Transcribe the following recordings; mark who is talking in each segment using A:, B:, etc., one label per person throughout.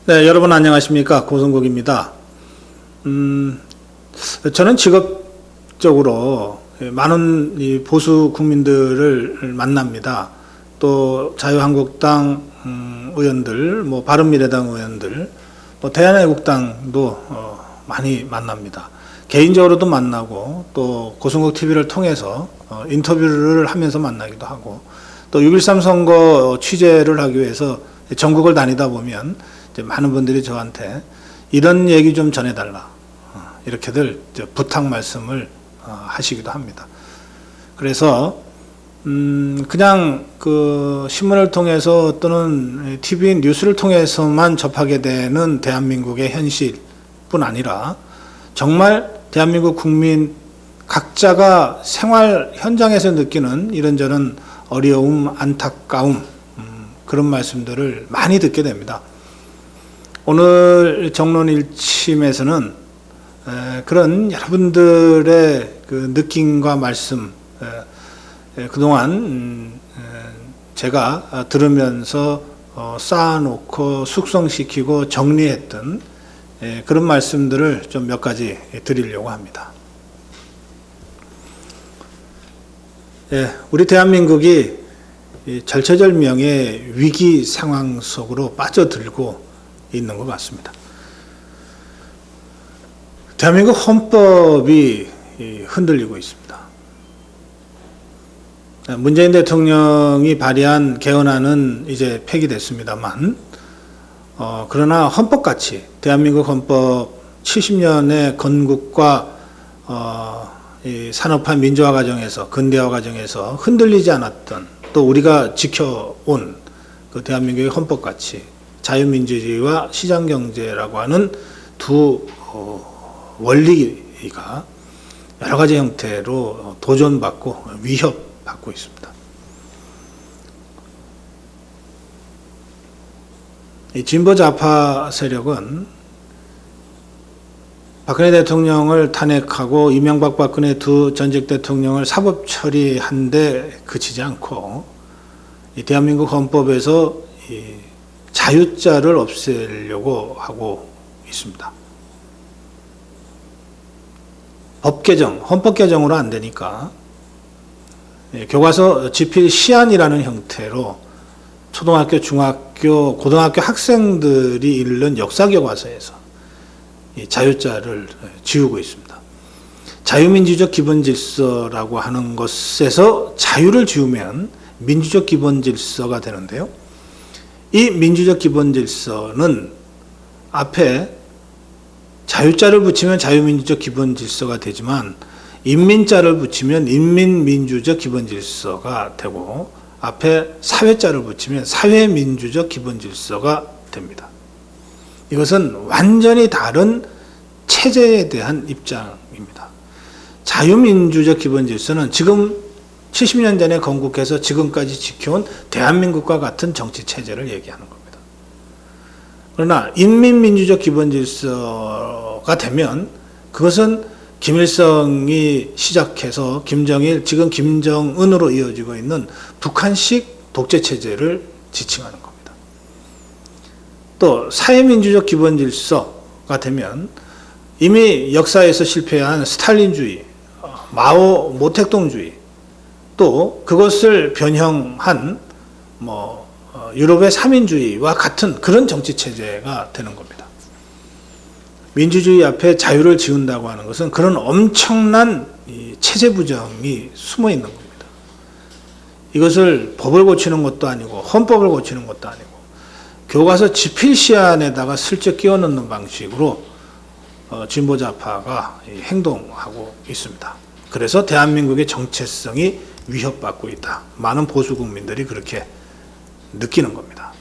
A: 네, 여러분 안녕하십니까? 고성국입니다. 저는 직업적으로 많은 이 보수 국민들을 만납니다. 또 자유한국당 의원들, 바른미래당 의원들, 대한애국당도 많이 만납니다. 개인적으로도 만나고 또 고성국 TV를 통해서 인터뷰를 하면서 만나기도 하고 또 6.13 선거 취재를 하기 위해서 전국을 다니다 보면 이제 많은 분들이 저한테 이런 얘기 좀 전해달라 이렇게들 부탁 말씀을 하시기도 합니다. 그래서 그냥 그 신문을 통해서 또는 TV 뉴스를 통해서만 접하게 되는 대한민국의 현실뿐 아니라 정말 대한민국 국민 각자가 생활 현장에서 느끼는 이런저런 어려움, 안타까움 그런 말씀들을 많이 듣게 됩니다. 오늘 정론일침에서는 그런 여러분들의 그 느낌과 말씀, 그동안 제가 들으면서 쌓아놓고 숙성시키고 정리했던 그런 말씀들을 좀 몇 가지 드리려고 합니다. 우리 대한민국이 절체절명의 위기 상황 속으로 빠져들고 있는 것 같습니다. 대한민국 헌법이 흔들리고 있습니다. 문재인 대통령이 발의한 개헌안은 이제 폐기됐습니다만 그러나 헌법같이 대한민국 헌법 70년의 건국과 이 산업화 민주화 과정에서 근대화 과정에서 흔들리지 않았던 또 우리가 지켜온 그 대한민국의 헌법같이 자유민주주의와 시장경제라고 하는 두 원리가 여러 가지 형태로 도전받고 위협받고 있습니다. 이 진보 좌파 세력은 박근혜 대통령을 탄핵하고 이명박 박근혜 두 전직 대통령을 사법 처리한 데 그치지 않고 이 대한민국 헌법에서 이 자유자를 없애려고 하고 있습니다. 법 개정, 헌법 개정으로 안 되니까 교과서 집필 시안이라는 형태로 초등학교, 중학교, 고등학교 학생들이 읽는 역사 교과서에서 이 자유자를 지우고 있습니다. 자유민주적 기본질서라고 하는 것에서 자유를 지우면 민주적 기본질서가 되는데요. 이 민주적 기본질서는 앞에 자유자를 붙이면 자유민주적 기본질서가 되지만 인민자를 붙이면 인민민주적 기본질서가 되고 앞에 사회자를 붙이면 사회민주적 기본질서가 됩니다. 이것은 완전히 다른 체제에 대한 입장입니다. 자유민주적 기본질서는 지금 70년 전에 건국해서 지금까지 지켜온 대한민국과 같은 정치체제를 얘기하는 겁니다. 그러나 인민민주적 기본질서가 되면 그것은 김일성이 시작해서 김정일, 지금 김정은으로 이어지고 있는 북한식 독재체제를 지칭하는 겁니다. 또 사회민주적 기본질서가 되면 이미 역사에서 실패한 스탈린주의, 마오 모택동주의 또 그것을 변형한 유럽의 삼인주의와 같은 그런 정치체제가 되는 겁니다. 민주주의 앞에 자유를 지운다고 하는 것은 그런 엄청난 체제 부정이 숨어 있는 겁니다. 이것을 법을 고치는 것도 아니고 헌법을 고치는 것도 아니고 교과서 집필 시안에다가 슬쩍 끼워 넣는 방식으로 진보좌파가 행동하고 있습니다. 그래서 대한민국의 정체성이 위협받고 있다. 많은 보수 국민들이 그렇게 느끼는 겁니다.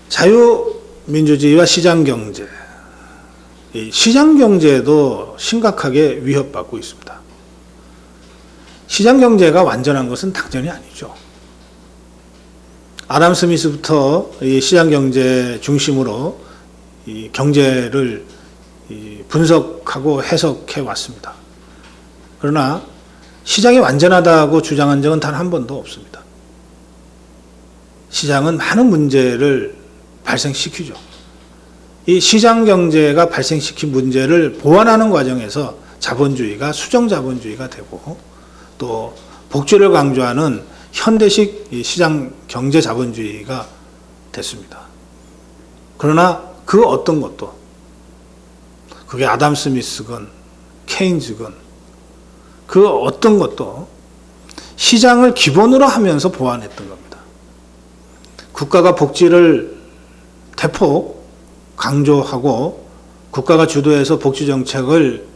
A: 자유민주주의와 시장경제, 이 시장경제도 심각하게 위협받고 있습니다. 시장경제가 완전한 것은 당연히 아니죠. 아담 스미스부터 이 시장경제 중심으로 이 경제를 분석하고 해석해 왔습니다. 그러나 시장이 완전하다고 주장한 적은 단 한 번도 없습니다. 시장은 많은 문제를 발생시키죠. 이 시장 경제가 발생시킨 문제를 보완하는 과정에서 자본주의가 수정자본주의가 되고 또 복지를 강조하는 현대식 시장 경제 자본주의가 됐습니다. 그러나 그 어떤 것도 그게 아담 스미스건 케인즈건 그 어떤 것도 시장을 기본으로 하면서 보완했던 겁니다. 국가가 복지를 대폭 강조하고 국가가 주도해서 복지 정책을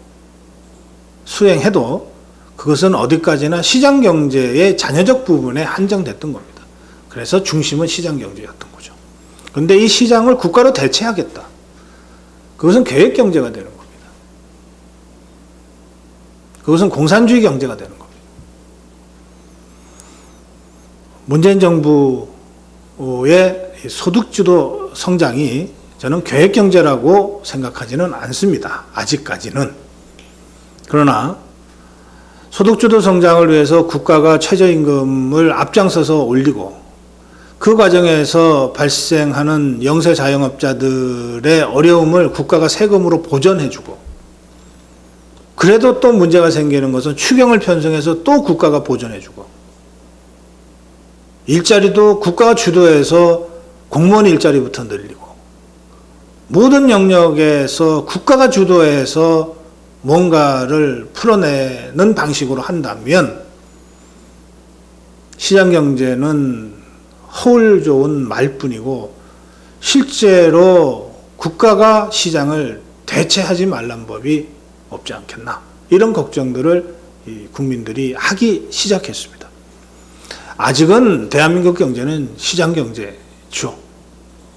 A: 수행해도 그것은 어디까지나 시장 경제의 잔여적 부분에 한정됐던 겁니다. 그래서 중심은 시장 경제였던 거죠. 그런데 이 시장을 국가로 대체하겠다. 그것은 계획 경제가 되는 겁니다. 그것은 공산주의 경제가 되는 겁니다. 문재인 정부의 소득주도 성장이 저는 계획 경제라고 생각하지는 않습니다. 아직까지는. 그러나 소득주도 성장을 위해서 국가가 최저임금을 앞장서서 올리고 그 과정에서 발생하는 영세 자영업자들의 어려움을 국가가 세금으로 보전해주고 그래도 또 문제가 생기는 것은 추경을 편성해서 또 국가가 보전해주고 일자리도 국가가 주도해서 공무원 일자리부터 늘리고 모든 영역에서 국가가 주도해서 뭔가를 풀어내는 방식으로 한다면 시장경제는 허울 좋은 말뿐이고 실제로 국가가 시장을 대체하지 말란 법이 없지 않겠나 이런 걱정들을 국민들이 하기 시작했습니다. 아직은 대한민국 경제는 시장경제죠.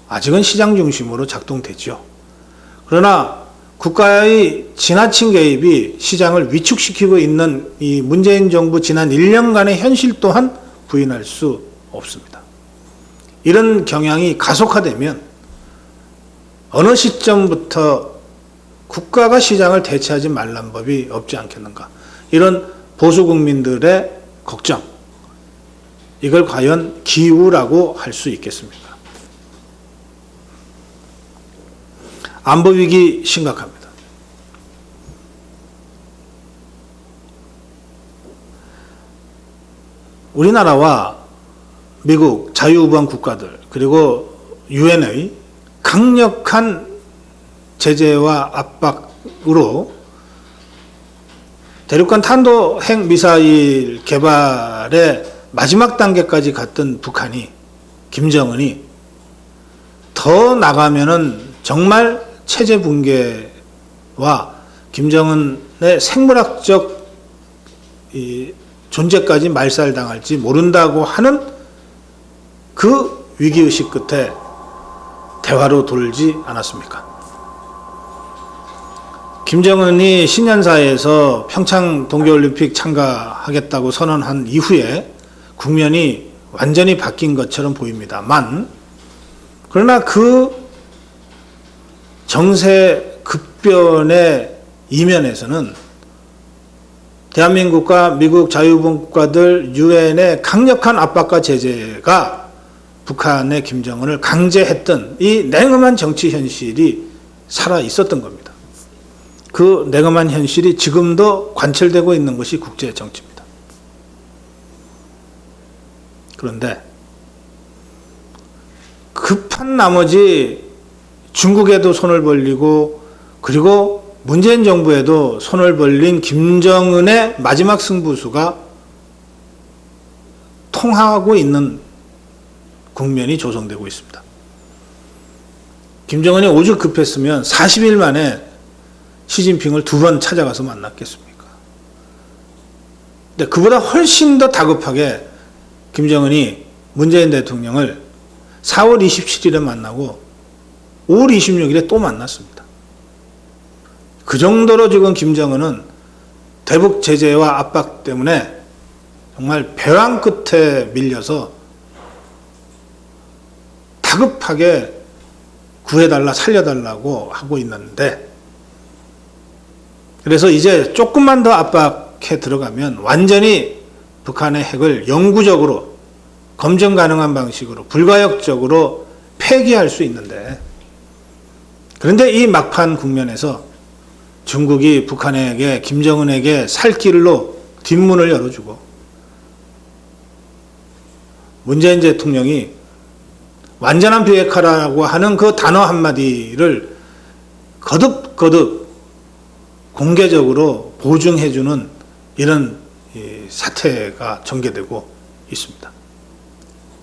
A: 아직은 시장 중심으로 작동되죠. 그러나 국가의 지나친 개입이 시장을 위축시키고 있는 이 문재인 정부 지난 1년간의 현실 또한 부인할 수 없습니다. 이런 경향이 가속화되면 어느 시점부터 국가가 시장을 대체하지 말란 법이 없지 않겠는가. 이런 보수 국민들의 걱정, 이걸 과연 기우라고 할 수 있겠습니까? 안보위기 심각합니다. 우리나라와 미국 자유우방 국가들 그리고 유엔의 강력한 제재와 압박으로 대륙간 탄도 핵 미사일 개발의 마지막 단계까지 갔던 북한이 김정은이 더 나가면은 정말 체제 붕괴와 김정은의 생물학적 존재까지 말살당할지 모른다고 하는 그 위기의식 끝에 대화로 돌지 않았습니까? 김정은이 신년사에서 평창 동계올림픽 참가하겠다고 선언한 이후에 국면이 완전히 바뀐 것처럼 보입니다만 그러나 그 정세 급변의 이면에서는 대한민국과 미국 자유우방 국가들 유엔의 강력한 압박과 제재가 북한의 김정은을 강제했던 이 냉엄한 정치 현실이 살아 있었던 겁니다. 그 냉엄한 현실이 지금도 관철되고 있는 것이 국제 정치입니다. 그런데 급한 나머지 중국에도 손을 벌리고 그리고 문재인 정부에도 손을 벌린 김정은의 마지막 승부수가 통하고 있는 국면이 조성되고 있습니다. 김정은이 오죽 급했으면 40일 만에 시진핑을 2번 찾아가서 만났겠습니까? 근데 그보다 훨씬 더 다급하게 김정은이 문재인 대통령을 4월 27일에 만나고 5월 26일에 또 만났습니다. 그 정도로 지금 김정은은 대북 제재와 압박 때문에 정말 벼랑 끝에 밀려서 다급하게 구해달라 살려달라고 하고 있는데 그래서 이제 조금만 더 압박해 들어가면 완전히 북한의 핵을 영구적으로 검증 가능한 방식으로 불가역적으로 폐기할 수 있는데, 그런데 이 막판 국면에서 중국이 북한에게, 김정은에게 살 길로 뒷문을 열어주고 문재인 대통령이 완전한 비핵화라고 하는 그 단어 한마디를 거듭거듭 공개적으로 보증해주는 이런 사태가 전개되고 있습니다.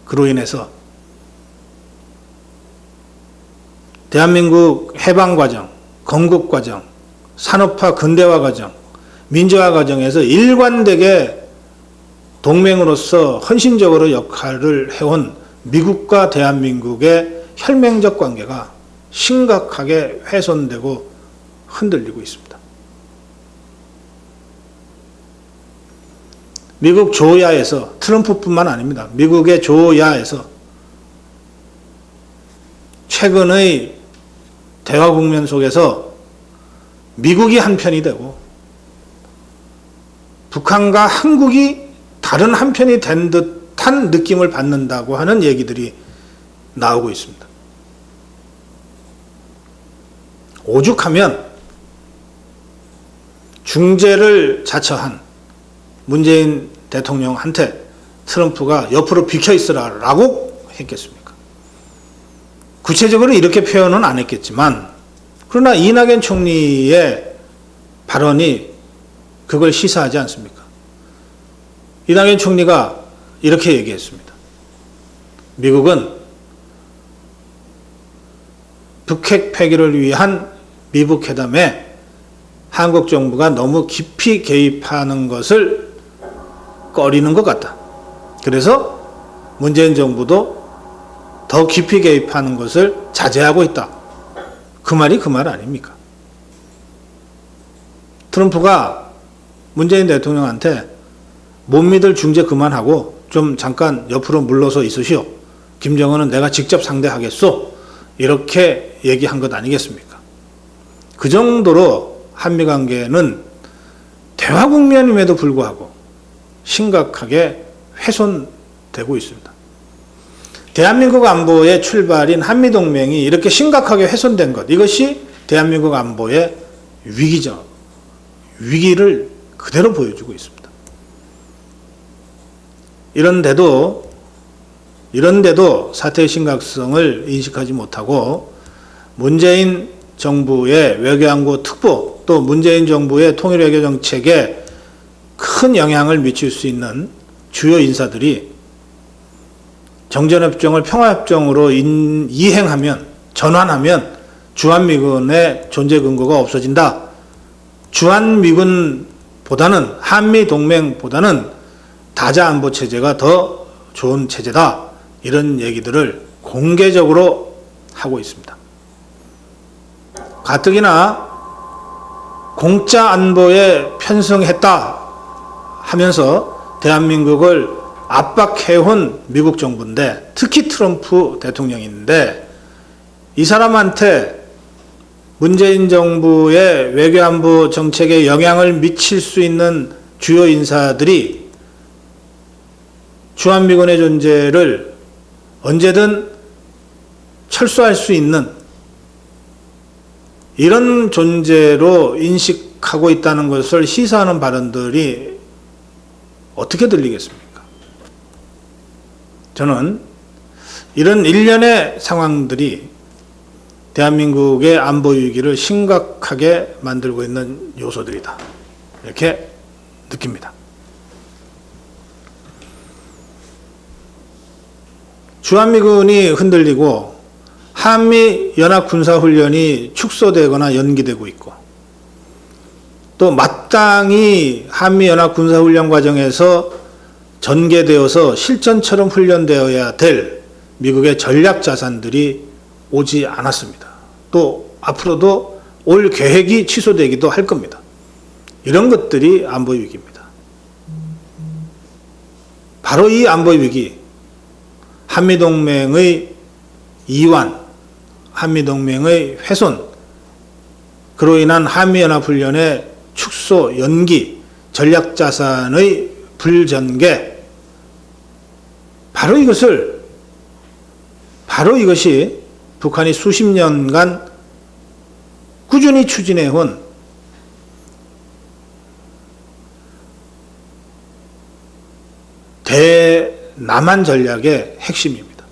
A: 그로 인해서 대한민국 해방과정, 건국과정, 산업화 근대화 과정, 민주화 과정에서 일관되게 동맹으로서 헌신적으로 역할을 해온 미국과 대한민국의 혈맹적 관계가 심각하게 훼손되고 흔들리고 있습니다. 미국 조야에서, 트럼프뿐만 아닙니다. 미국의 조야에서 최근의 대화 국면 속에서 미국이 한편이 되고 북한과 한국이 다른 한편이 된 듯한 느낌을 받는다고 하는 얘기들이 나오고 있습니다. 오죽하면 중재를 자처한 문재인 대통령한테 트럼프가 옆으로 비켜 있으라라고 했겠습니까? 구체적으로 이렇게 표현은 안 했겠지만, 그러나 이낙연 총리의 발언이 그걸 시사하지 않습니까? 이낙연 총리가 이렇게 얘기했습니다. 미국은 북핵 폐기를 위한 미북 회담에 한국 정부가 너무 깊이 개입하는 것을 꺼리는 것 같다. 그래서 문재인 정부도 더 깊이 개입하는 것을 자제하고 있다. 그 말이 그 말 아닙니까? 트럼프가 문재인 대통령한테 못 믿을 중재 그만하고 좀 잠깐 옆으로 물러서 있으시오. 김정은은 내가 직접 상대하겠소. 이렇게 얘기한 것 아니겠습니까? 그 정도로 한미 관계는 대화 국면임에도 불구하고 심각하게 훼손되고 있습니다. 대한민국 안보의 출발인 한미동맹이 이렇게 심각하게 훼손된 것, 이것이 대한민국 안보의 위기죠. 위기를 그대로 보여주고 있습니다. 이런데도 사태의 심각성을 인식하지 못하고 문재인 정부의 외교안보 특보, 또 문재인 정부의 통일외교 정책에 큰 영향을 미칠 수 있는 주요 인사들이 정전협정을 평화협정으로 이행하면, 전환하면 주한미군의 존재 근거가 없어진다. 주한미군보다는, 한미동맹보다는 다자안보체제가 더 좋은 체제다. 이런 얘기들을 공개적으로 하고 있습니다. 가뜩이나 공짜 안보에 편승했다 하면서 대한민국을 압박해온 미국 정부인데, 특히 트럼프 대통령인데, 이 사람한테 문재인 정부의 외교안보 정책에 영향을 미칠 수 있는 주요 인사들이 주한미군의 존재를 언제든 철수할 수 있는 이런 존재로 인식하고 있다는 것을 시사하는 발언들이 어떻게 들리겠습니까? 저는 이런 일련의 상황들이 대한민국의 안보 위기를 심각하게 만들고 있는 요소들이다. 이렇게 느낍니다. 주한미군이 흔들리고 한미연합군사훈련이 축소되거나 연기되고 있고, 또 마땅히 한미연합군사훈련 과정에서 전개되어서 실전처럼 훈련되어야 될 미국의 전략자산들이 오지 않았습니다. 또 앞으로도 올 계획이 취소되기도 할 겁니다. 이런 것들이 안보 위기입니다. 바로 이 안보 위기, 한미동맹의 이완, 한미동맹의 훼손, 그로 인한 한미연합훈련의 축소, 연기, 전략자산의 불전개, 바로 이것이 북한이 수십 년간 꾸준히 추진해온 대남한 전략의 핵심입니다.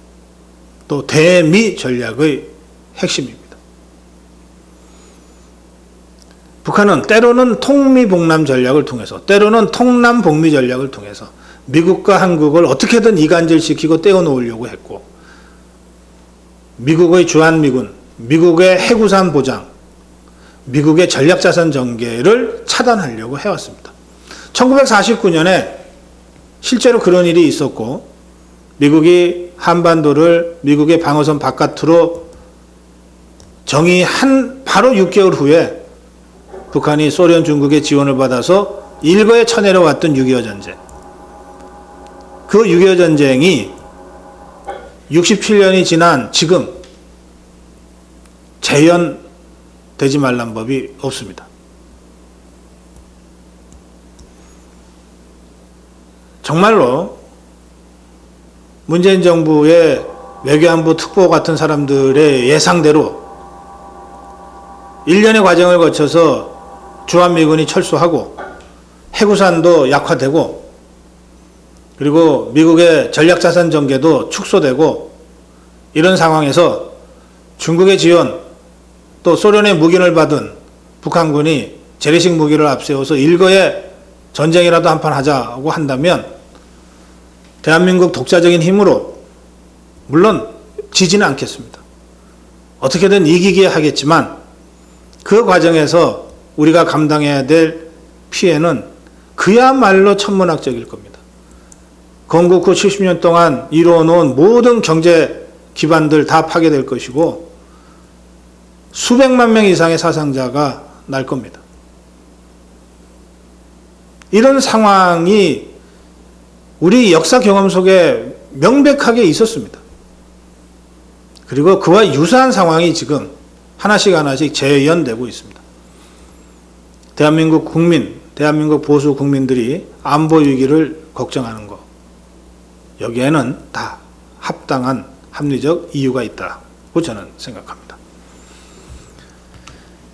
A: 또 대미 전략의 핵심입니다. 북한은 때로는 통미봉남 전략을 통해서, 때로는 통남복미 전략을 통해서 미국과 한국을 어떻게든 이간질시키고 떼어놓으려고 했고, 미국의 주한미군, 미국의 해구산 보장, 미국의 전략자산 전개를 차단하려고 해왔습니다. 1949년에 실제로 그런 일이 있었고, 미국이 한반도를 미국의 방어선 바깥으로 정의한 바로 6개월 후에 북한이 소련, 중국의 지원을 받아서 일거에 쳐내려왔던 6.25 전쟁. 그 6.25 전쟁이 67년이 지난 지금 재현되지 말란 법이 없습니다. 정말로 문재인 정부의 외교안보 특보 같은 사람들의 예상대로 1년의 과정을 거쳐서 주한미군이 철수하고 해구산도 약화되고 그리고 미국의 전략자산 전개도 축소되고 이런 상황에서 중국의 지원 또 소련의 무기를 받은 북한군이 재래식 무기를 앞세워서 일거에 전쟁이라도 한판 하자고 한다면 대한민국 독자적인 힘으로 물론 지지는 않겠습니다. 어떻게든 이기게 하겠지만 그 과정에서 우리가 감당해야 될 피해는 그야말로 천문학적일 겁니다. 건국 후 70년 동안 이루어놓은 모든 경제 기반들 다 파괴될 것이고 수백만 명 이상의 사상자가 날 겁니다. 이런 상황이 우리 역사 경험 속에 명백하게 있었습니다. 그리고 그와 유사한 상황이 지금 하나씩 재현되고 있습니다. 대한민국 국민, 대한민국 보수 국민들이 안보 위기를 걱정하는 것, 여기에는 다 합당한 합리적 이유가 있다고 저는 생각합니다.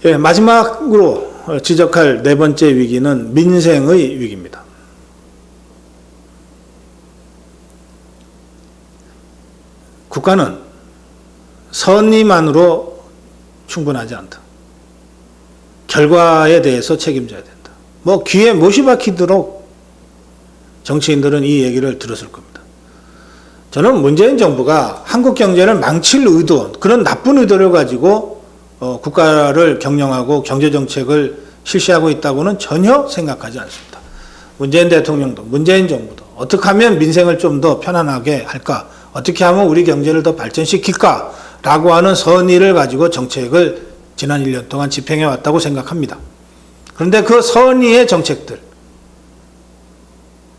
A: 예, 마지막으로 지적할 네 번째 위기는 민생의 위기입니다. 국가는 선의만으로 충분하지 않다. 결과에 대해서 책임져야 된다. 귀에 못이 박히도록 정치인들은 이 얘기를 들었을 겁니다. 저는 문재인 정부가 한국 경제를 망칠 의도, 그런 나쁜 의도를 가지고 국가를 경영하고 경제정책을 실시하고 있다고는 전혀 생각하지 않습니다. 문재인 대통령도 문재인 정부도 어떻게 하면 민생을 좀 더 편안하게 할까, 어떻게 하면 우리 경제를 더 발전시킬까 라고 하는 선의를 가지고 정책을 지난 1년 동안 집행해 왔다고 생각합니다. 그런데 그 선의의 정책들,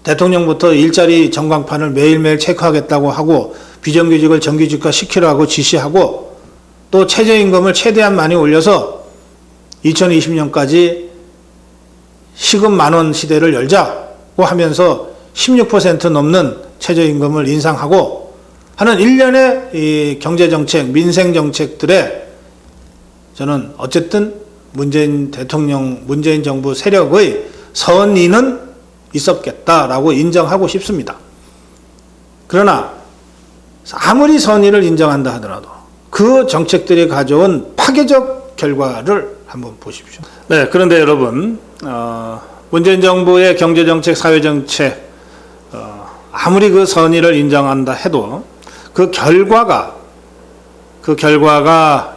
A: 대통령부터 일자리 전광판을 매일매일 체크하겠다고 하고 비정규직을 정규직화 시키라고 지시하고 또 최저임금을 최대한 많이 올려서 2020년까지 시급 만원 시대를 열자고 하면서 16% 넘는 최저임금을 인상하고 하는 일련의 이 경제정책, 민생정책들에 저는 어쨌든 문재인 대통령, 문재인 정부 세력의 선의는 있었겠다라고 인정하고 싶습니다. 그러나 아무리 선의를 인정한다 하더라도 그 정책들이 가져온 파괴적 결과를 한번 보십시오. 네, 그런데 여러분, 문재인 정부의 경제정책, 사회정책, 아무리 그 선의를 인정한다 해도 그 결과가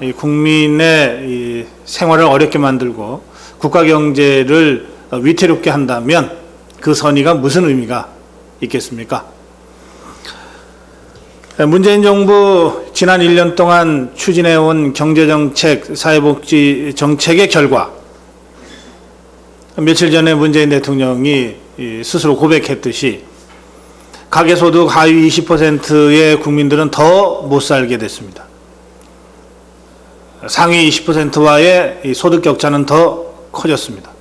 A: 이 국민의 이 생활을 어렵게 만들고 국가 경제를 위태롭게 한다면 그 선의가 무슨 의미가 있겠습니까? 문재인 정부 지난 1년 동안 추진해온 경제정책, 사회복지 정책의 결과, 며칠 전에 문재인 대통령이 스스로 고백했듯이 가계소득 하위 20%의 국민들은 더 못 살게 됐습니다. 상위 20%와의 소득 격차는 더 커졌습니다.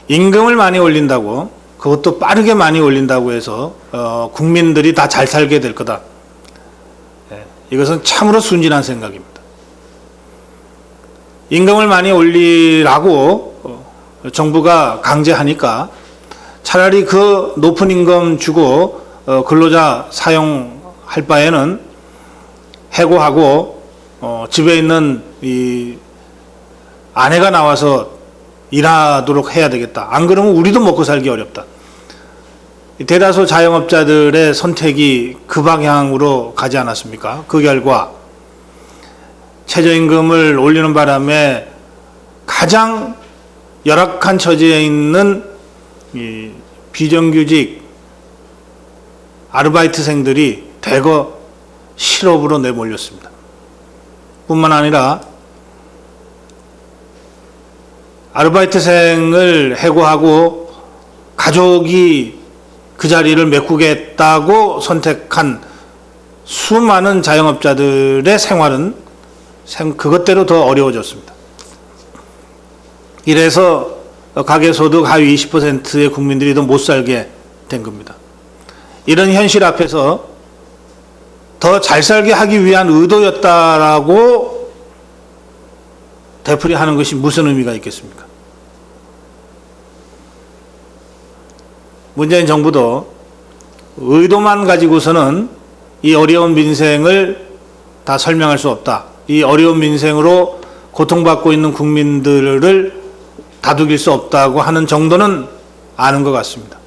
A: 임금을 많이 올린다고 그것도 빠르게 많이 올린다고 해서 국민들이 다 잘 살게 될 거다. 이것은 참으로 순진한 생각입니다. 임금을 많이 올리라고 정부가 강제하니까 차라리 그 높은 임금 주고 근로자 사용할 바에는 해고하고 집에 있는 이 아내가 나와서 일하도록 해야 되겠다. 안 그러면 우리도 먹고 살기 어렵다. 대다수 자영업자들의 선택이 그 방향으로 가지 않았습니까? 그 결과 최저임금을 올리는 바람에 가장 열악한 처지에 있는 이 비정규직 아르바이트생들이 대거 실업으로 내몰렸습니다. 뿐만 아니라 아르바이트생을 해고하고 가족이 그 자리를 메꾸겠다고 선택한 수많은 자영업자들의 생활은 그것대로 더 어려워졌습니다. 이래서 가계소득 하위 20%의 국민들이 더 못 살게 된 겁니다. 이런 현실 앞에서 더 잘 살게 하기 위한 의도였다라고 되풀이하는 것이 무슨 의미가 있겠습니까? 문재인 정부도 의도만 가지고서는 이 어려운 민생을 다 설명할 수 없다. 이 어려운 민생으로 고통받고 있는 국민들을 다독일 수 없다고 하는 정도는 아는 것 같습니다.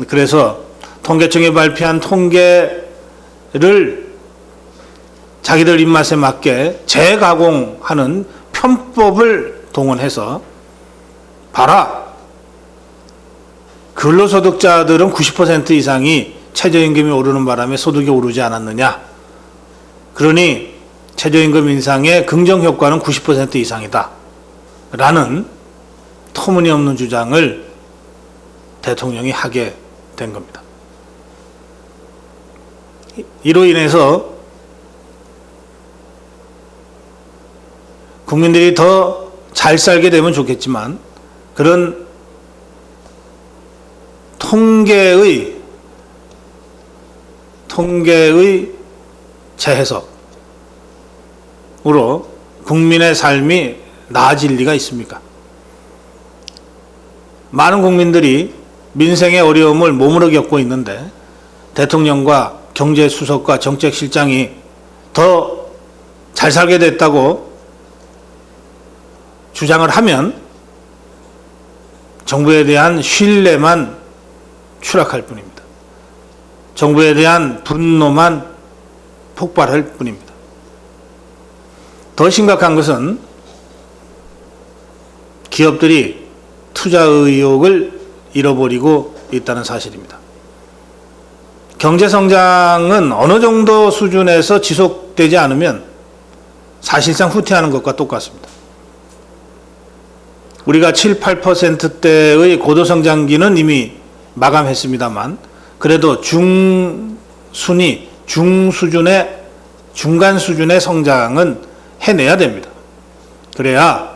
A: 그래서 통계청이 발표한 통계를 자기들 입맛에 맞게 재가공하는 편법을 동원해서 봐라. 근로소득자들은 90% 이상이 최저임금이 오르는 바람에 소득이 오르지 않았느냐. 그러니 최저임금 인상의 긍정효과는 90% 이상이다. 라는 터무니없는 주장을 대통령이 하게 된 겁니다. 이로 인해서 국민들이 더 잘 살게 되면 좋겠지만 그런 통계의 재해석으로 국민의 삶이 나아질 리가 있습니까? 많은 국민들이 민생의 어려움을 몸으로 겪고 있는데 대통령과 경제수석과 정책실장이 더 잘 살게 됐다고 주장을 하면 정부에 대한 신뢰만 추락할 뿐입니다. 정부에 대한 분노만 폭발할 뿐입니다. 더 심각한 것은 기업들이 투자 의욕을 잃어버리고 있다는 사실입니다. 경제 성장은 어느 정도 수준에서 지속되지 않으면 사실상 후퇴하는 것과 똑같습니다. 우리가 7, 8%대의 고도성장기는 이미 마감했습니다만 그래도 중간 수준의 성장은 해내야 됩니다. 그래야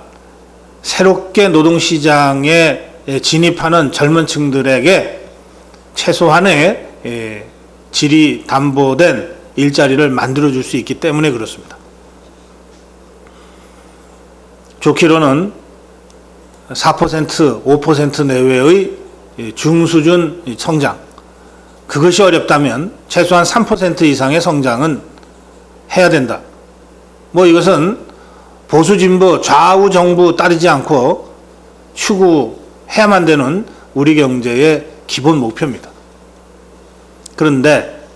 A: 새롭게 노동시장에 진입하는 젊은 층들에게 최소한의 질이 담보된 일자리를 만들어줄 수 있기 때문에 그렇습니다. 좋기로는 4%, 5% 내외의 중수준 성장, 그것이 어렵다면 최소한 3% 이상의 성장은 해야 된다. 이것은 보수 진보 좌우 정부 따르지 않고 추구해야만 되는 우리 경제의 기본 목표입니다. 그런데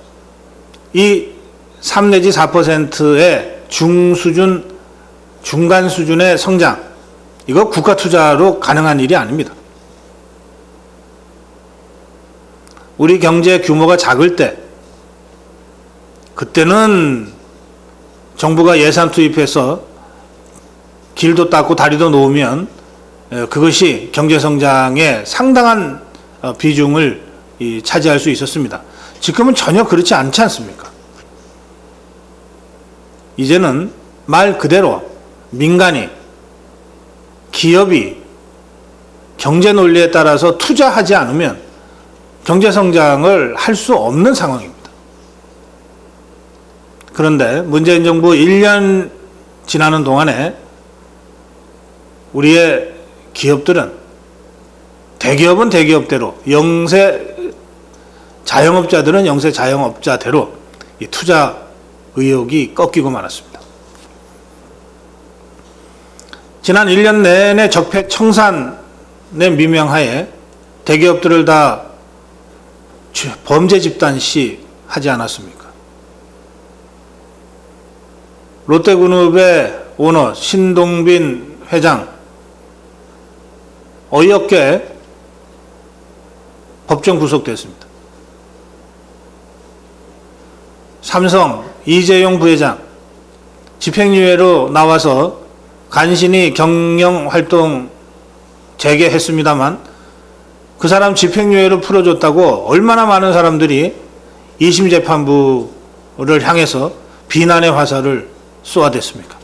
A: 이 3 내지 4%의 중간 수준의 성장, 이거 국가 투자로 가능한 일이 아닙니다. 우리 경제 규모가 작을 때, 그때는 정부가 예산 투입해서 길도 닦고 다리도 놓으면 그것이 경제 성장의 상당한 비중을 차지할 수 있었습니다. 지금은 전혀 그렇지 않지 않습니까? 이제는 말 그대로 민간이, 기업이 경제 논리에 따라서 투자하지 않으면 경제 성장을 할 수 없는 상황입니다. 그런데 문재인 정부 1년 지나는 동안에 우리의 기업들은 대기업은 대기업대로, 영세 자영업자들은 영세 자영업자대로 이 투자 의욕이 꺾이고 말았습니다. 지난 1년 내내 적폐청산의 미명하에 대기업들을 다 범죄 집단시 하지 않았습니까? 롯데그룹의 오너 신동빈 회장 어이없게 법정 구속됐습니다. 삼성 이재용 부회장 집행유예로 나와서 간신히 경영활동 재개했습니다만 그 사람 집행유예로 풀어줬다고 얼마나 많은 사람들이 2심 재판부를 향해서 비난의 화살을 쏘아댔습니까?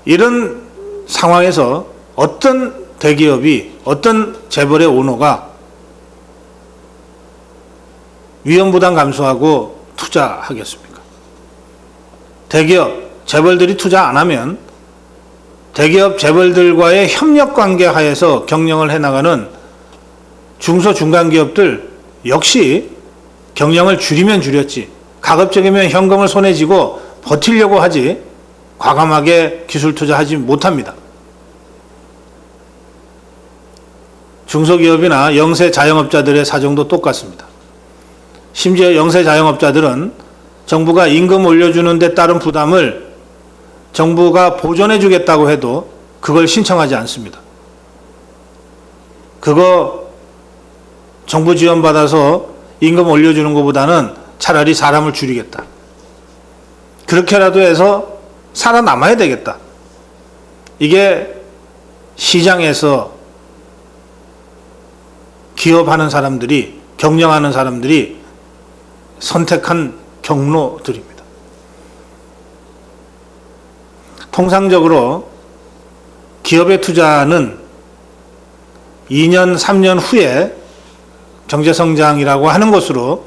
A: 이런 상황에서 어떤 대기업이, 어떤 재벌의 오너가 위험부담 감수하고 투자하겠습니까? 대기업, 재벌들이 투자 안 하면 대기업 재벌들과의 협력관계 하에서 경영을 해나가는 중소 중간기업들 역시 경영을 줄이면 줄였지, 가급적이면 현금을 손에 쥐고 버티려고 하지 과감하게 기술 투자하지 못합니다. 중소기업이나 영세 자영업자들의 사정도 똑같습니다. 심지어 영세 자영업자들은 정부가 임금 올려주는 데 따른 부담을 정부가 보전해 주겠다고 해도 그걸 신청하지 않습니다. 그거 정부 지원받아서 임금 올려주는 것보다는 차라리 사람을 줄이겠다. 그렇게라도 해서 살아남아야 되겠다. 이게 시장에서 기업하는 사람들이, 경영하는 사람들이 선택한 경로들입니다. 통상적으로 기업의 투자는 2년, 3년 후에 경제성장이라고 하는 것으로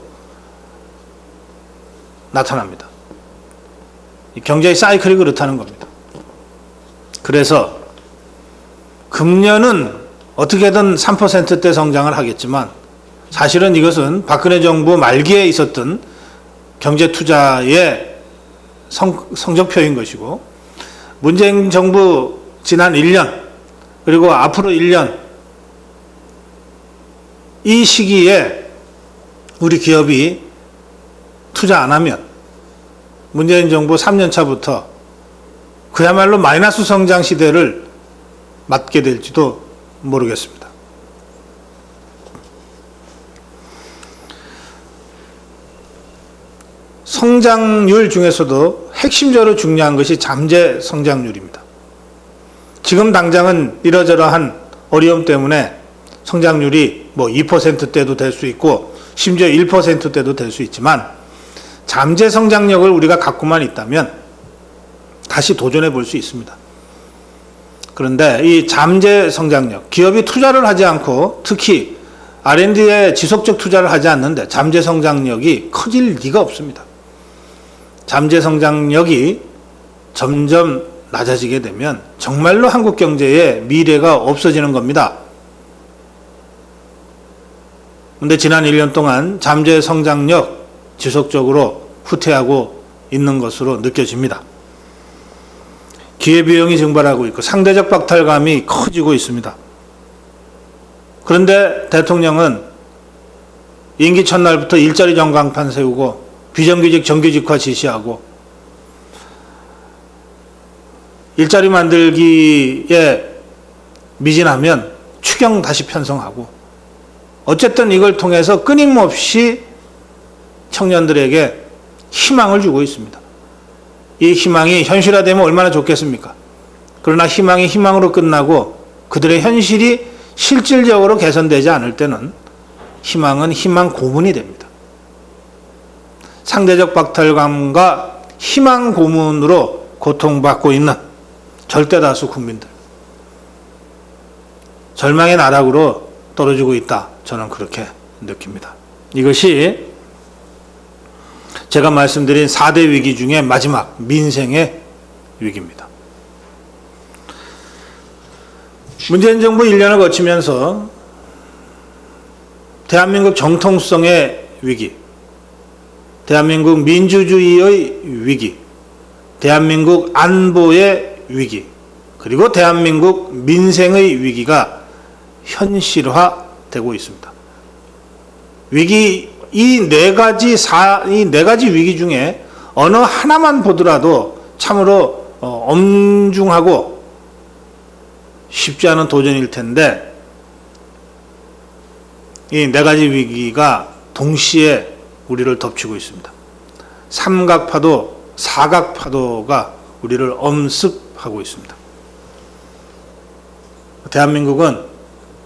A: 나타납니다. 경제의 사이클이 그렇다는 겁니다. 그래서 금년은 어떻게든 3%대 성장을 하겠지만 사실은 이것은 박근혜 정부 말기에 있었던 경제 투자의 성적표인 것이고, 문재인 정부 지난 1년 그리고 앞으로 1년 이 시기에 우리 기업이 투자 안 하면 문재인 정부 3년 차부터 그야말로 마이너스 성장 시대를 맞게 될지도 모르겠습니다. 성장률 중에서도 핵심적으로 중요한 것이 잠재 성장률입니다. 지금 당장은 이러저러한 어려움 때문에 성장률이 뭐 2%대도 될 수 있고 심지어 1%대도 될 수 있지만, 잠재 성장력을 우리가 갖고만 있다면 다시 도전해 볼 수 있습니다. 그런데 이 잠재 성장력, 기업이 투자를 하지 않고 특히 R&D에 지속적 투자를 하지 않는데 잠재 성장력이 커질 리가 없습니다. 잠재 성장력이 점점 낮아지게 되면 정말로 한국 경제의 미래가 없어지는 겁니다. 그런데 지난 1년 동안 잠재 성장력 지속적으로 후퇴하고 있는 것으로 느껴집니다. 기회비용이 증발하고 있고 상대적 박탈감이 커지고 있습니다. 그런데 대통령은 임기 첫날부터 일자리 전광판 세우고 비정규직 정규직화 지시하고 일자리 만들기에 미진하면 추경 다시 편성하고, 어쨌든 이걸 통해서 끊임없이 청년들에게 희망을 주고 있습니다. 이 희망이 현실화되면 얼마나 좋겠습니까? 그러나 희망이 희망으로 끝나고 그들의 현실이 실질적으로 개선되지 않을 때는 희망은 희망 고문이 됩니다. 상대적 박탈감과 희망 고문으로 고통받고 있는 절대다수 국민들, 절망의 나락으로 떨어지고 있다. 저는 그렇게 느낍니다. 이것이 제가 말씀드린 4대 위기 중에 마지막 민생의 위기입니다. 문재인 정부 1년을 거치면서 대한민국 정통성의 위기, 대한민국 민주주의의 위기, 대한민국 안보의 위기, 그리고 대한민국 민생의 위기가 현실화되고 있습니다. 위기, 이 네 가지 위기 중에 어느 하나만 보더라도 참으로 엄중하고 쉽지 않은 도전일 텐데, 이 네 가지 위기가 동시에 우리를 덮치고 있습니다. 삼각파도, 사각파도가 우리를 엄습하고 있습니다. 대한민국은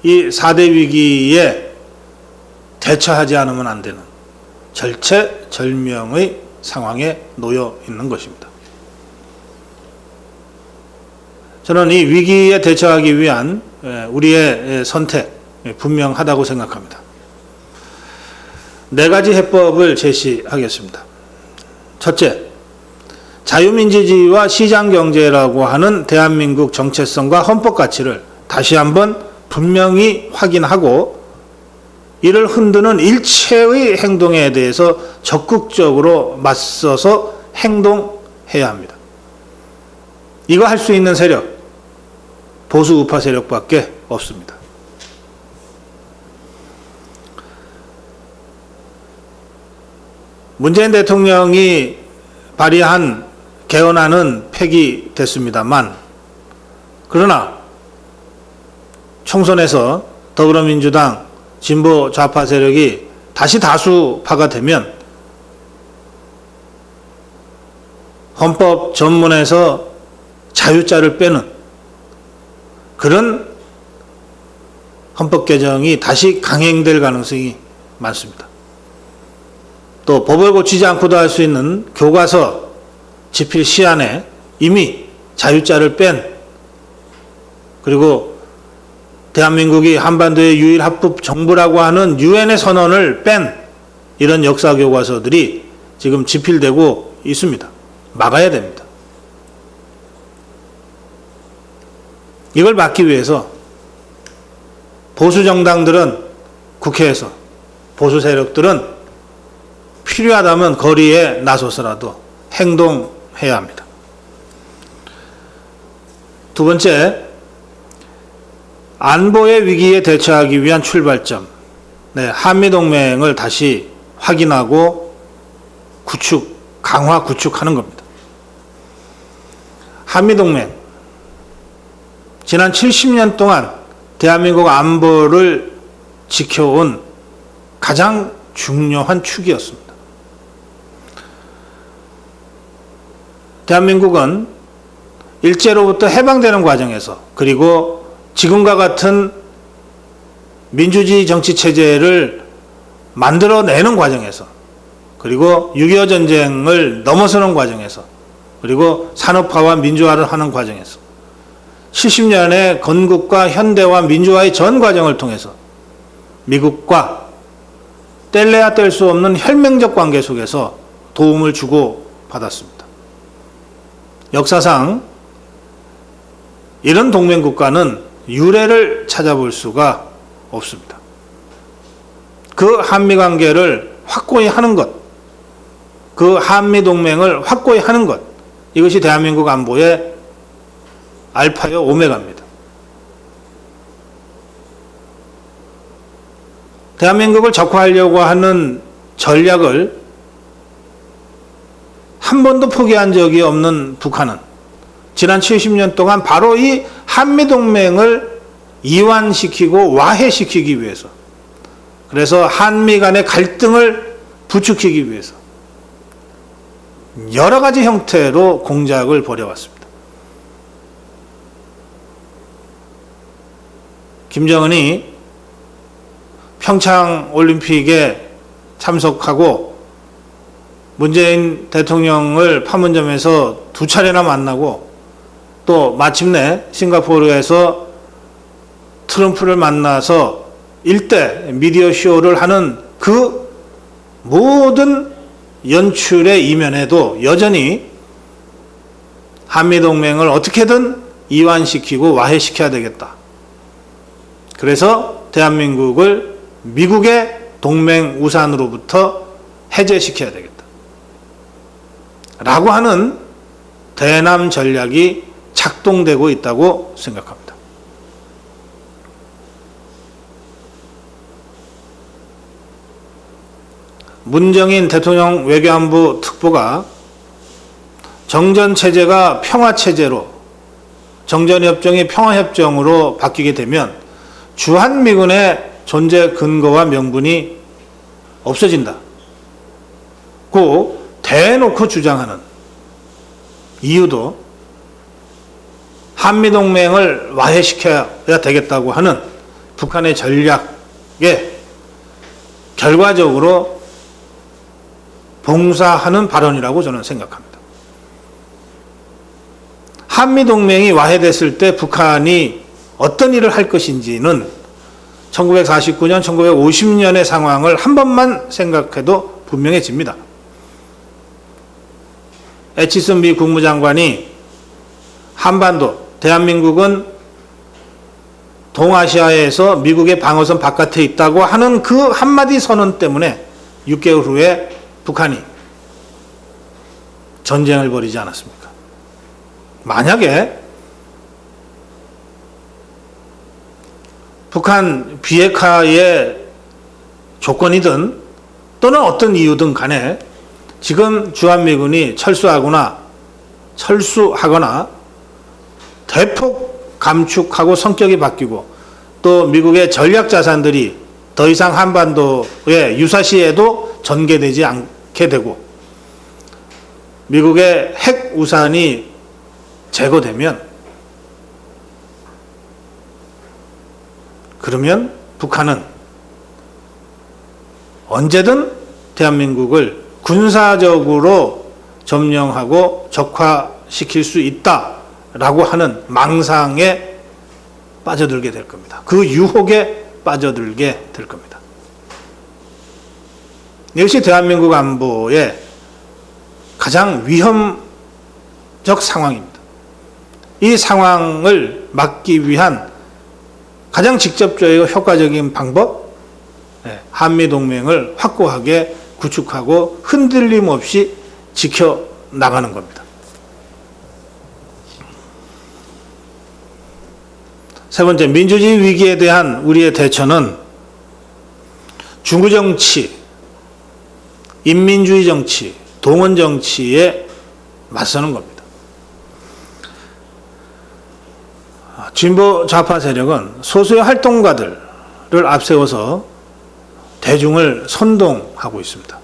A: 이 4대 위기에 대처하지 않으면 안 되는 절체절명의 상황에 놓여 있는 것입니다. 저는 이 위기에 대처하기 위한 우리의 선택 분명하다고 생각합니다. 네 가지 해법을 제시하겠습니다. 첫째, 자유민주주의와 시장경제라고 하는 대한민국 정체성과 헌법 가치를 다시 한번 분명히 확인하고 이를 흔드는 일체의 행동에 대해서 적극적으로 맞서서 행동해야 합니다. 이거 할 수 있는 세력, 보수 우파 세력밖에 없습니다. 문재인 대통령이 발의한 개헌안은 폐기됐습니다만, 그러나 총선에서 더불어민주당 진보 좌파 세력이 다시 다수파가 되면 헌법 전문에서 자유자를 빼는 그런 헌법 개정이 다시 강행될 가능성이 많습니다. 또 법을 고치지 않고도 할 수 있는 교과서 집필 시안에 이미 자유자를 뺀, 그리고 대한민국이 한반도의 유일 합법 정부라고 하는 유엔의 선언을 뺀 이런 역사 교과서들이 지금 집필되고 있습니다. 막아야 됩니다. 이걸 막기 위해서 보수 정당들은 국회에서, 보수 세력들은 필요하다면 거리에 나서서라도 행동해야 합니다. 두 번째, 안보의 위기에 대처하기 위한 출발점, 한미동맹을 다시 확인하고 강화 구축하는 겁니다. 한미동맹, 지난 70년 동안 대한민국 안보를 지켜온 가장 중요한 축이었습니다. 대한민국은 일제로부터 해방되는 과정에서, 그리고 지금과 같은 민주주의 정치 체제를 만들어내는 과정에서, 그리고 6.25 전쟁을 넘어서는 과정에서, 그리고 산업화와 민주화를 하는 과정에서 70년의 건국과 현대화 민주화의 전 과정을 통해서 미국과 뗄래야 뗄 수 없는 혈맹적 관계 속에서 도움을 주고 받았습니다. 역사상 이런 동맹국가는 유례를 찾아볼 수가 없습니다. 그 한미관계를 확고히 하는 것, 그 한미동맹을 확고히 하는 것, 이것이 대한민국 안보의 알파요 오메가입니다. 대한민국을 적화하려고 하는 전략을 한 번도 포기한 적이 없는 북한은 지난 70년 동안 바로 이 한미동맹을 이완시키고 와해시키기 위해서, 그래서 한미 간의 갈등을 부추기기 위해서 여러 가지 형태로 공작을 벌여왔습니다. 김정은이 평창 올림픽에 참석하고 문재인 대통령을 판문점에서 2차례나 만나고, 또 마침내 싱가포르에서 트럼프를 만나서 일대 미디어 쇼를 하는 그 모든 연출의 이면에도 여전히 한미동맹을 어떻게든 이완시키고 와해시켜야 되겠다. 그래서 대한민국을 미국의 동맹 우산으로부터 해제시켜야 되겠다. 라고 하는 대남 전략이 작동되고 있다고 생각합니다. 문정인 대통령 외교안보 특보가 정전체제가 평화체제로, 정전협정이 평화협정으로 바뀌게 되면 주한미군의 존재 근거와 명분이 없어진다. 고 대놓고 주장하는 이유도 한미동맹을 와해시켜야 되겠다고 하는 북한의 전략에 결과적으로 봉사하는 발언이라고 저는 생각합니다. 한미동맹이 와해됐을 때 북한이 어떤 일을 할 것인지는 1949년, 1950년의 상황을 한 번만 생각해도 분명해집니다. 애치슨 미 국무장관이 한반도, 대한민국은 동아시아에서 미국의 방어선 바깥에 있다고 하는 그 한마디 선언 때문에 6개월 후에 북한이 전쟁을 벌이지 않았습니까? 만약에 북한 비핵화의 조건이든 또는 어떤 이유든 간에 지금 주한미군이 철수하거나 대폭 감축하고 성격이 바뀌고 또 미국의 전략 자산들이 더 이상 한반도에 유사시에도 전개되지 않게 되고 미국의 핵 우산이 제거되면 그러면 북한은 언제든 대한민국을 군사적으로 점령하고 적화시킬 수 있다라고 하는 망상에 빠져들게 될 겁니다. 그 유혹에 빠져들게 될 겁니다. 이것이 대한민국 안보의 가장 위험적 상황입니다. 이 상황을 막기 위한 가장 직접적이고 효과적인 방법, 한미동맹을 확고하게 구축하고 흔들림 없이 지켜나가는 겁니다. 세 번째, 민주주의 위기에 대한 우리의 대처는 중구정치, 인민주의 정치, 동원 정치에 맞서는 겁니다. 진보 좌파 세력은 소수의 활동가들을 앞세워서 대중을 선동하고 있습니다.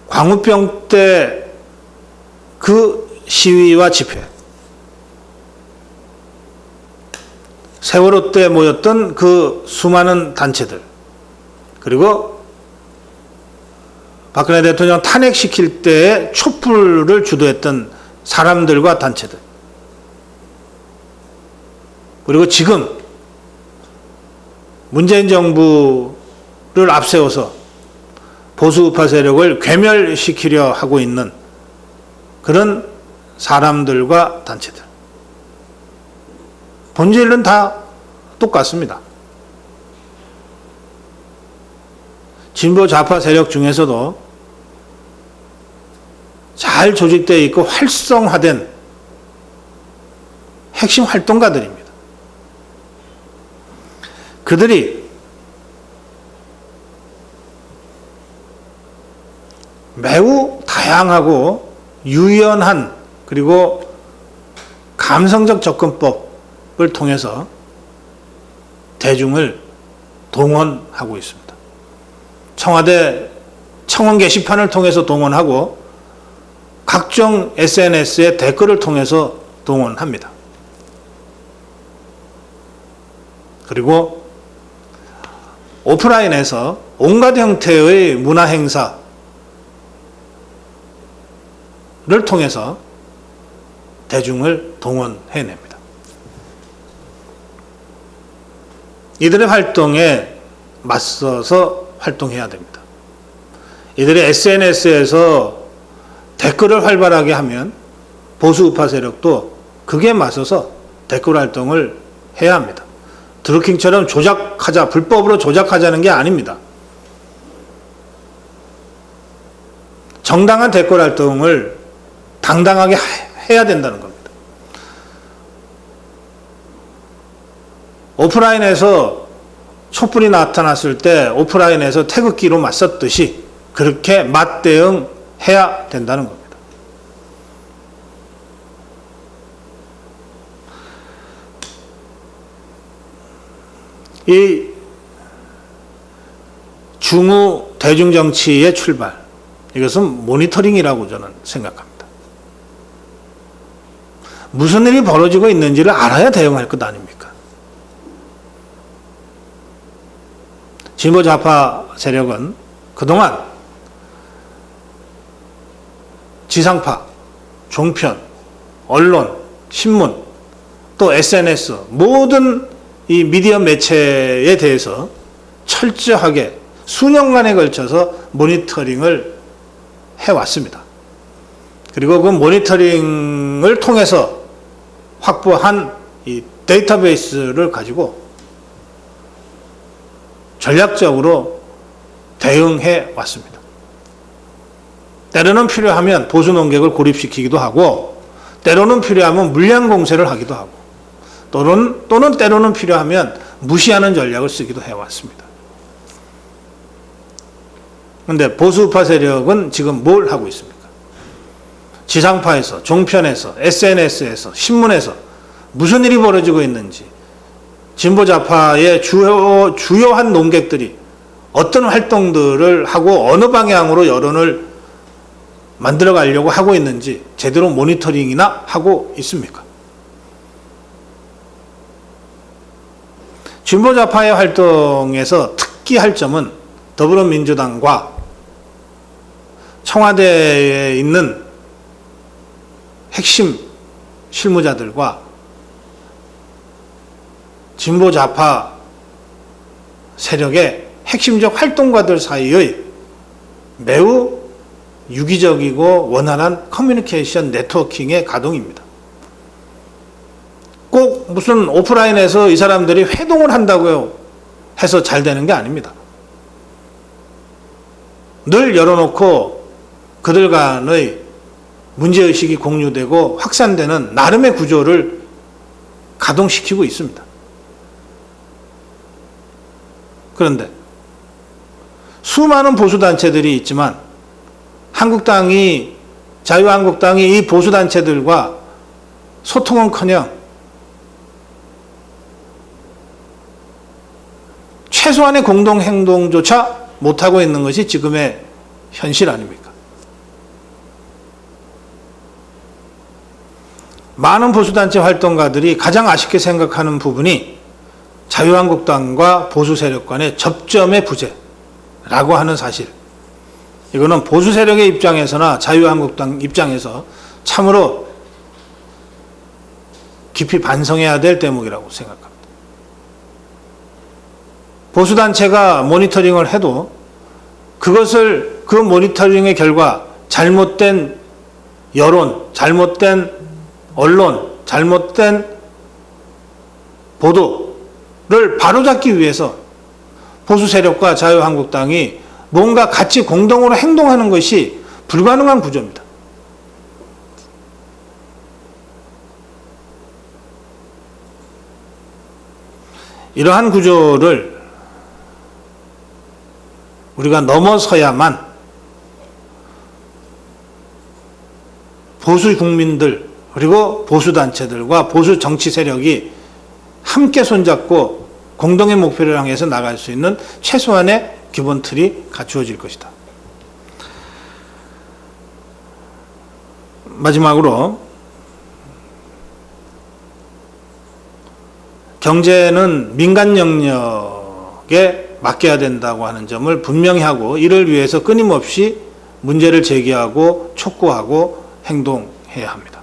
A: 광우병 때 그 시위와 집회, 세월호 때 모였던 그 수많은 단체들, 그리고 박근혜 대통령 탄핵시킬 때의 촛불을 주도했던 사람들과 단체들, 그리고 지금 문재인 정부를 앞세워서 보수우파 세력을 괴멸시키려 하고 있는 그런 사람들과 단체들, 본질은 다 똑같습니다. 진보 좌파 세력 중에서도 잘 조직되어 있고 활성화된 핵심 활동가들입니다. 그들이 매우 다양하고 유연한 그리고 감성적 접근법을 통해서 대중을 동원하고 있습니다. 청와대 청원 게시판을 통해서 동원하고 각종 SNS의 댓글을 통해서 동원합니다. 그리고 오프라인에서 온갖 형태의 문화 행사를 통해서 대중을 동원해냅니다. 이들의 활동에 맞서서 활동해야 됩니다. 이들이 SNS에서 댓글을 활발하게 하면 보수 우파 세력도 그게 맞서서 댓글 활동을 해야 합니다. 드루킹처럼 조작하자, 불법으로 조작하자는 게 아닙니다. 정당한 댓글 활동을 당당하게 해야 된다는 겁니다. 오프라인에서 촛불이 나타났을 때 오프라인에서 태극기로 맞섰듯이 그렇게 맞대응해야 된다는 겁니다. 이 중후 대중정치의 출발, 이것은 모니터링이라고 저는 생각합니다. 무슨 일이 벌어지고 있는지를 알아야 대응할 것 아닙니까? 진보 좌파 세력은 그동안 지상파, 종편, 언론, 신문, 또 SNS 모든 이 미디어 매체에 대해서 철저하게 수년간에 걸쳐서 모니터링을 해왔습니다. 그리고 그 모니터링을 통해서 확보한 이 데이터베이스를 가지고 전략적으로 대응해 왔습니다. 때로는 필요하면 보수 논객을 고립시키기도 하고, 때로는 필요하면 물량 공세를 하기도 하고, 또는 때로는 필요하면 무시하는 전략을 쓰기도 해왔습니다. 그런데 보수우파 세력은 지금 뭘 하고 있습니까? 지상파에서, 종편에서, SNS에서, 신문에서 무슨 일이 벌어지고 있는지, 진보좌파의 주요한 논객들이 어떤 활동들을 하고 어느 방향으로 여론을 만들어 가려고 하고 있는지 제대로 모니터링이나 하고 있습니까? 진보좌파의 활동에서 특기할 점은 더불어민주당과 청와대에 있는 핵심 실무자들과 진보좌파 세력의 핵심적 활동가들 사이의 매우 유기적이고 원활한 커뮤니케이션 네트워킹의 가동입니다. 꼭 무슨 오프라인에서 이 사람들이 회동을 한다고 해서 잘 되는 게 아닙니다. 늘 열어놓고 그들 간의 문제의식이 공유되고 확산되는 나름의 구조를 가동시키고 있습니다. 그런데 수많은 보수단체들이 있지만 자유한국당이 이 보수단체들과 소통은커녕 최소한의 공동행동조차 못하고 있는 것이 지금의 현실 아닙니까? 많은 보수단체 활동가들이 가장 아쉽게 생각하는 부분이 자유한국당과 보수세력 간의 접점의 부재라고 하는 사실. 이거는 보수세력의 입장에서나 자유한국당 입장에서 참으로 깊이 반성해야 될 대목이라고 생각합니다. 보수단체가 모니터링을 해도 그 모니터링의 결과 잘못된 여론, 잘못된 언론, 잘못된 보도를 바로잡기 위해서 보수세력과 자유한국당이 뭔가 같이 공동으로 행동하는 것이 불가능한 구조입니다. 이러한 구조를 우리가 넘어서야만 보수 국민들 그리고 보수단체들과 보수 정치 세력이 함께 손잡고 공동의 목표를 향해서 나갈 수 있는 최소한의 기본 틀이 갖추어질 것이다. 마지막으로 경제는 민간 영역에 맡겨야 된다고 하는 점을 분명히 하고 이를 위해서 끊임없이 문제를 제기하고 촉구하고 행동해야 합니다.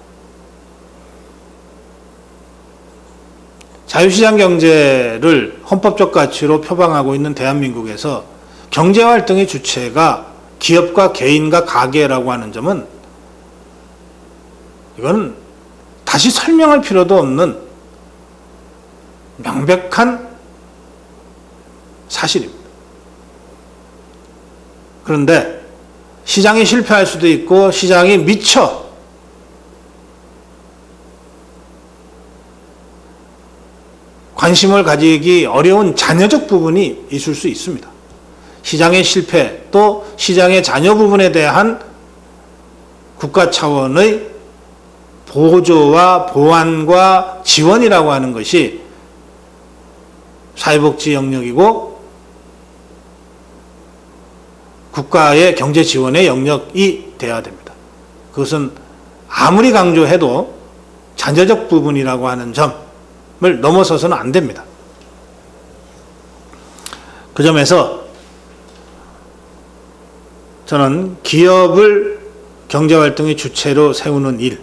A: 자유시장 경제를 헌법적 가치로 표방하고 있는 대한민국에서 경제활동의 주체가 기업과 개인과 가게라고 하는 점은 이건 다시 설명할 필요도 없는 명백한 사실입니다. 그런데 시장이 실패할 수도 있고 시장이 미처 관심을 가지기 어려운 잔여적 부분이 있을 수 있습니다. 시장의 실패 또 시장의 잔여 부분에 대한 국가 차원의 보조와 보완과 지원이라고 하는 것이 사회복지 영역이고 국가의 경제 지원의 영역이 되어야 됩니다. 그것은 아무리 강조해도 잔여적 부분이라고 하는 점을 넘어서서는 안 됩니다. 그 점에서 저는 기업을 경제활동의 주체로 세우는 일,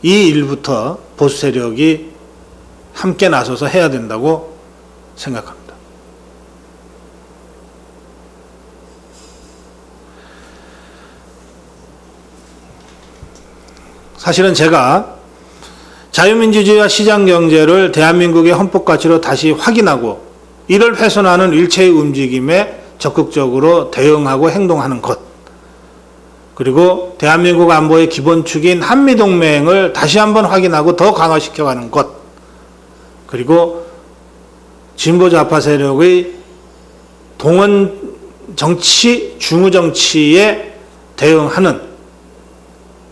A: 이 일부터 보수 세력이 함께 나서서 해야 된다고 생각합니다. 사실은 제가 자유민주주의와 시장경제를 대한민국의 헌법가치로 다시 확인하고 이를 훼손하는 일체의 움직임에 적극적으로 대응하고 행동하는 것, 그리고 대한민국 안보의 기본축인 한미동맹을 다시 한번 확인하고 더 강화시켜가는 것, 그리고 진보좌파 세력의 동원 정치, 중우 정치에 대응하는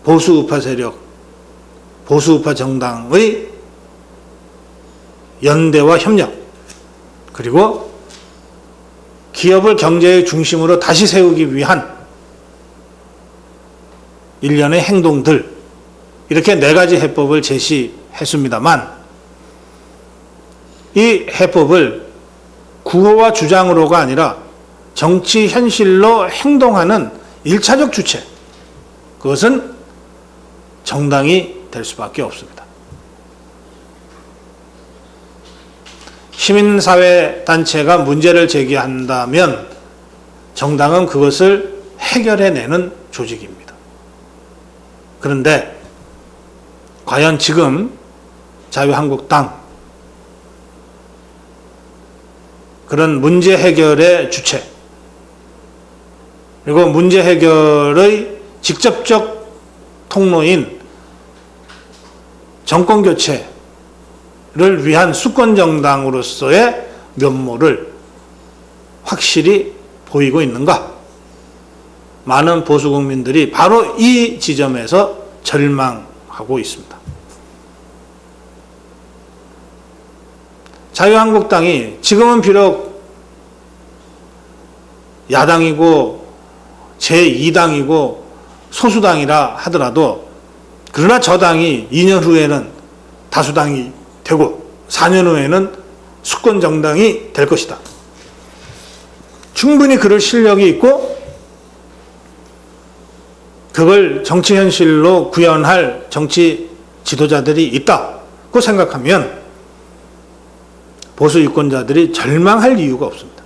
A: 보수우파 세력, 보수우파 정당의 연대와 협력, 그리고 기업을 경제의 중심으로 다시 세우기 위한 일련의 행동들, 이렇게 4가지 해법을 제시했습니다만 이 해법을 구호와 주장으로가 아니라 정치 현실로 행동하는 1차적 주체, 그것은 정당이 될 수밖에 없습니다. 시민사회단체가 문제를 제기한다면 정당은 그것을 해결해내는 조직입니다. 그런데 과연 지금 자유한국당, 그런 문제 해결의 주체, 그리고 문제 해결의 직접적 통로인 정권교체를 위한 수권정당으로서의 면모를 확실히 보이고 있는가? 많은 보수국민들이 바로 이 지점에서 절망하고 있습니다. 자유한국당이 지금은 비록 야당이고 제2당이고 소수당이라 하더라도, 그러나 저 당이 2년 후에는 다수당이 되고 4년 후에는 수권정당이 될 것이다. 충분히 그럴 실력이 있고 그걸 정치 현실로 구현할 정치 지도자들이 있다고 생각하면 보수 유권자들이 절망할 이유가 없습니다.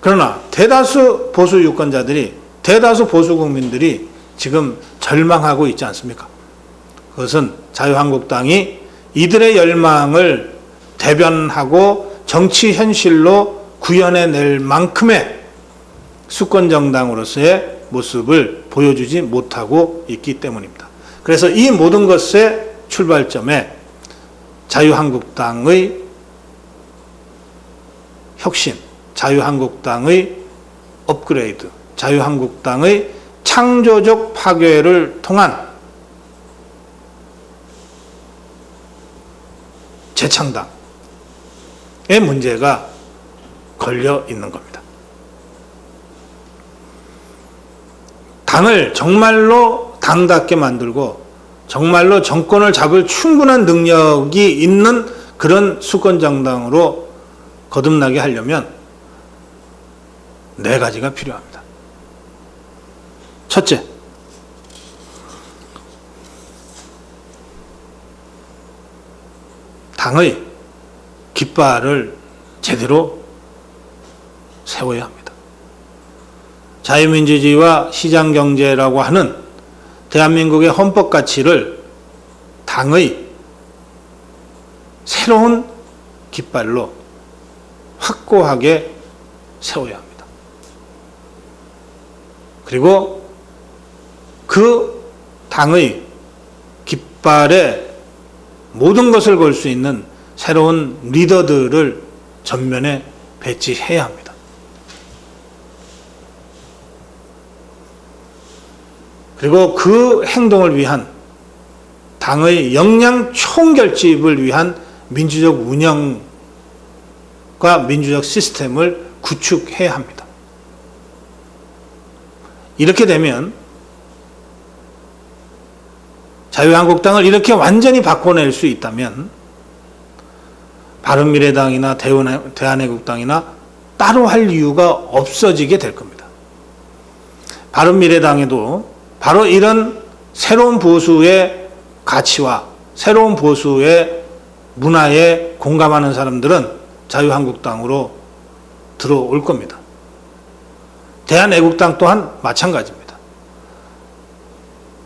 A: 그러나 대다수 보수 유권자들이, 대다수 보수 국민들이 지금 절망하고 있지 않습니까? 그것은 자유한국당이 이들의 열망을 대변하고 정치 현실로 구현해낼 만큼의 수권정당으로서의 모습을 보여주지 못하고 있기 때문입니다. 그래서 이 모든 것의 출발점에 자유한국당의 혁신, 자유한국당의 업그레이드, 자유한국당의 창조적 파괴를 통한 재창당의 문제가 걸려 있는 겁니다. 당을 정말로 당답게 만들고 정말로 정권을 잡을 충분한 능력이 있는 그런 수권정당으로 거듭나게 하려면 4가지가 필요합니다. 첫째, 당의 깃발을 제대로 세워야 합니다. 자유민주주의와 시장경제라고 하는 대한민국의 헌법 가치를 당의 새로운 깃발로 확고하게 세워야 합니다. 그리고 그 당의 깃발에 모든 것을 걸 수 있는 새로운 리더들을 전면에 배치해야 합니다. 그리고 그 행동을 위한 당의 역량 총결집을 위한 민주적 운영과 민주적 시스템을 구축해야 합니다. 이렇게 되면 자유한국당을 이렇게 완전히 바꿔낼 수 있다면 바른미래당이나 대한애국당이나 따로 할 이유가 없어지게 될 겁니다. 바른미래당에도 바로 이런 새로운 보수의 가치와 새로운 보수의 문화에 공감하는 사람들은 자유한국당으로 들어올 겁니다. 대한애국당 또한 마찬가지입니다.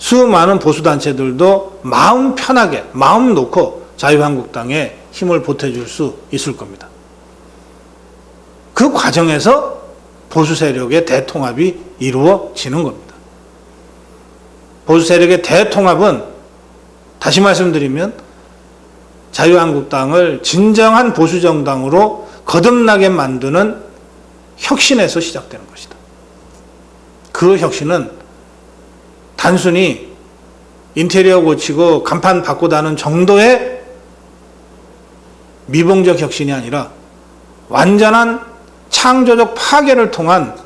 A: 수많은 보수단체들도 마음 편하게 마음 놓고 자유한국당에 힘을 보태줄 수 있을 겁니다. 그 과정에서 보수 세력의 대통합이 이루어지는 겁니다. 보수 세력의 대통합은 다시 말씀드리면 자유한국당을 진정한 보수정당으로 거듭나게 만드는 혁신에서 시작되는 것이다. 그 혁신은 단순히 인테리어 고치고 간판 바꾸다는 정도의 미봉적 혁신이 아니라 완전한 창조적 파괴를 통한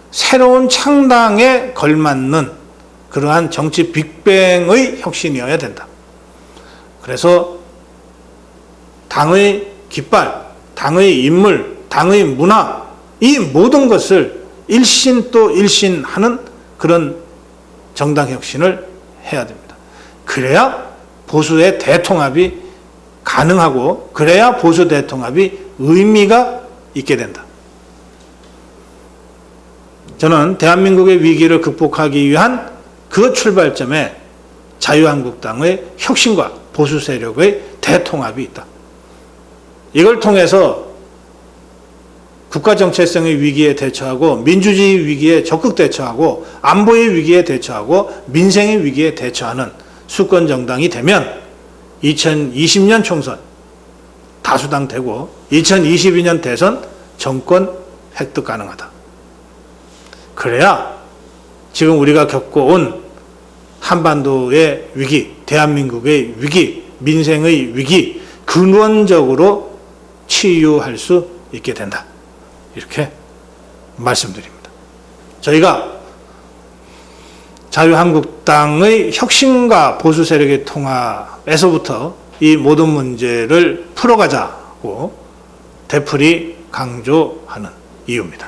A: 새로운 창당에 걸맞는 그러한 정치 빅뱅의 혁신이어야 된다. 그래서 당의 깃발, 당의 인물, 당의 문화, 이 모든 것을 일신 또 일신하는 그런 정당 혁신을 해야 됩니다. 그래야 보수의 대통합이 가능하고 그래야 보수 대통합이 의미가 있게 된다. 저는 대한민국의 위기를 극복하기 위한 그 출발점에 자유한국당의 혁신과 보수 세력의 대통합이 있다. 이걸 통해서 국가 정체성의 위기에 대처하고 민주주의 위기에 적극 대처하고 안보의 위기에 대처하고 민생의 위기에 대처하는 수권 정당이 되면 2020년 총선 다수당 되고 2022년 대선 정권 획득 가능하다. 그래야 지금 우리가 겪어온 한반도의 위기, 대한민국의 위기, 민생의 위기 근원적으로 치유할 수 있게 된다. 이렇게 말씀드립니다. 저희가 자유한국당의 혁신과 보수 세력의 통합에서부터 이 모든 문제를 풀어가자고 되풀이 강조하는 이유입니다.